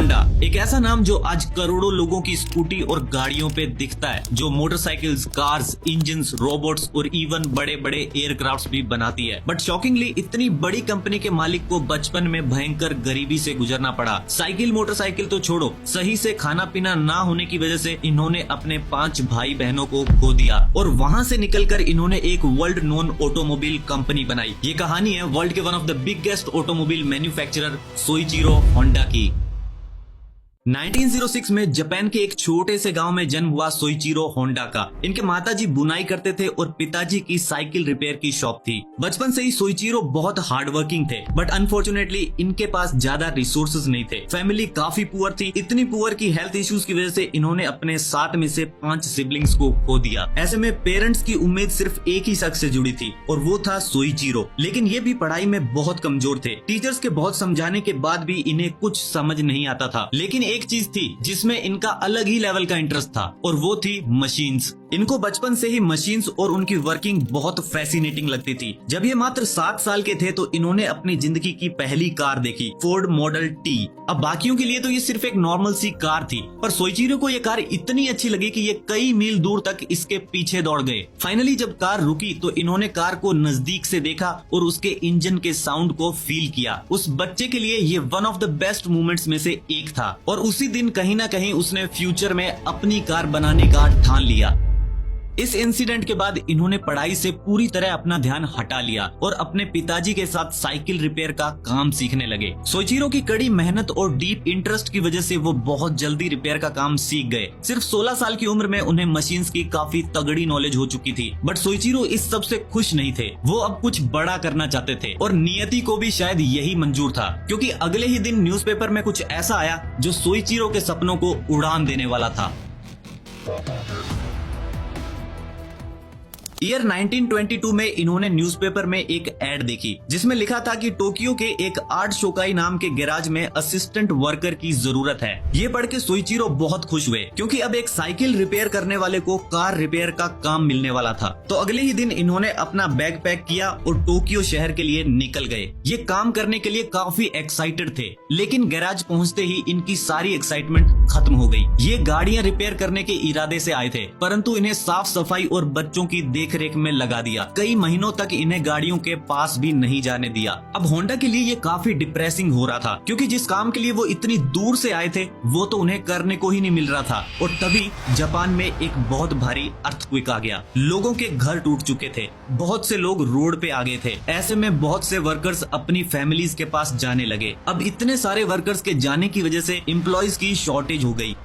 Honda एक ऐसा नाम जो आज करोड़ों लोगों की स्कूटी और गाड़ियों पे दिखता है, जो मोटरसाइकिल्स, कार्स, इंजन्स, रोबोट्स और इवन बड़े बड़े एयरक्राफ्ट्स भी बनाती है। बट शॉकिंगली इतनी बड़ी कंपनी के मालिक को बचपन में भयंकर गरीबी से गुजरना पड़ा। साइकिल मोटरसाइकिल तो छोड़ो, सही से खाना पीना ना होने की वजह से इन्होंने अपने 5 भाई बहनों को खो दिया और वहाँ से निकलकर इन्होंने एक वर्ल्ड नोन ऑटोमोबाइल कंपनी बनाई। ये कहानी है वर्ल्ड के one of the biggest automobile manufacturer Soichiro Honda की। 1906 में जापान के एक छोटे से गांव में जन्म हुआ सोइचिरो होंडा का। इनके माताजी बुनाई करते थे और पिताजी की साइकिल रिपेयर की शॉप थी। बचपन से ही सोइचिरो बहुत हार्ड वर्किंग थे, बट अनफॉर्चुनेटली इनके पास ज्यादा रिसोर्सेज नहीं थे। फैमिली काफी पुअर थी, इतनी पुअर की हेल्थ इश्यूज की वजह से इन्होंने अपने 7 में से 5 सिबलिंग्स को खो दिया। ऐसे में पेरेंट्स की उम्मीद सिर्फ एक ही शख्स से जुड़ी थी और वो था सोइचिरो। लेकिन ये भी पढ़ाई में बहुत कमजोर थे। टीचर्स के बहुत समझाने के बाद भी इन्हें कुछ समझ नहीं आता था। लेकिन एक चीज थी जिसमें इनका अलग ही लेवल का इंटरेस्ट था और वो थी मशीन्स। इनको बचपन से ही मशीन्स और उनकी वर्किंग बहुत फैसिनेटिंग लगती थी। जब ये मात्र 7 साल के थे तो इन्होंने अपनी जिंदगी की पहली कार देखी, फोर्ड मॉडल टी। अब बाकियों के लिए तो ये सिर्फ एक नॉर्मल सी कार थी, पर सोइचिरो को ये कार इतनी अच्छी लगी कि ये कई मील दूर तक इसके पीछे दौड़ गए। फाइनली जब कार रुकी तो इन्होंने कार को नजदीक से देखा और उसके इंजन के साउंड को फील किया। उस बच्चे के लिए ये one of the best moments में से एक था और उसी दिन कहीं ना कहीं उसने फ्यूचर में अपनी कार बनाने का ठान लिया। इस इंसिडेंट के बाद इन्होंने पढ़ाई से पूरी तरह अपना ध्यान हटा लिया और अपने पिताजी के साथ साइकिल रिपेयर का काम सीखने लगे। सोइचिरो की कड़ी मेहनत और डीप इंटरेस्ट की वजह से वो बहुत जल्दी रिपेयर का काम सीख गए। सिर्फ 16 साल की उम्र में उन्हें मशीन्स की काफी तगड़ी नॉलेज हो चुकी थी। बट सोइचिरो इस सब से खुश नहीं थे। वो अब कुछ बड़ा करना चाहते थे और नियति को भी शायद यही मंजूर था, क्योंकि अगले ही दिन न्यूज़पेपर में कुछ ऐसा आया जो सोइचिरो के सपनों को उड़ान देने वाला था। ईयर 1922 में इन्होंने न्यूज़पेपर में एक एड देखी जिसमें लिखा था कि टोक्यो के एक आर्ट शोकाई नाम के गैराज में असिस्टेंट वर्कर की जरूरत है। ये पढ़ के सोइचिरो बहुत खुश हुए, क्योंकि अब एक साइकिल रिपेयर करने वाले को कार रिपेयर का काम मिलने वाला था। तो अगले ही दिन इन्होंने अपना बैग पैक किया और टोक्यो शहर के लिए निकल गए। ये काम करने के लिए काफी एक्साइटेड थे, लेकिन गैराज पहुँचते ही इनकी सारी एक्साइटमेंट खत्म हो गई। ये गाड़ियां रिपेयर करने के इरादे से आए थे, परंतु इन्हें साफ सफाई और बच्चों की देखरेख में लगा दिया। कई महीनों तक इन्हें गाड़ियों के पास भी नहीं जाने दिया। अब होंडा के लिए ये काफी डिप्रेसिंग हो रहा था, क्योंकि जिस काम के लिए वो इतनी दूर से आए थे वो तो उन्हें करने को ही नहीं मिल रहा था। और तभी जापान में एक बहुत भारी अर्थक्वेक आ गया। लोगों के घर टूट चुके थे, बहुत से लोग रोड पे आ गए थे। ऐसे में बहुत से वर्कर्स अपनी फैमिलीज के पास जाने लगे। अब इतने सारे वर्कर्स के जाने की वजह से एम्प्लॉयज की शॉर्टेज हो गई।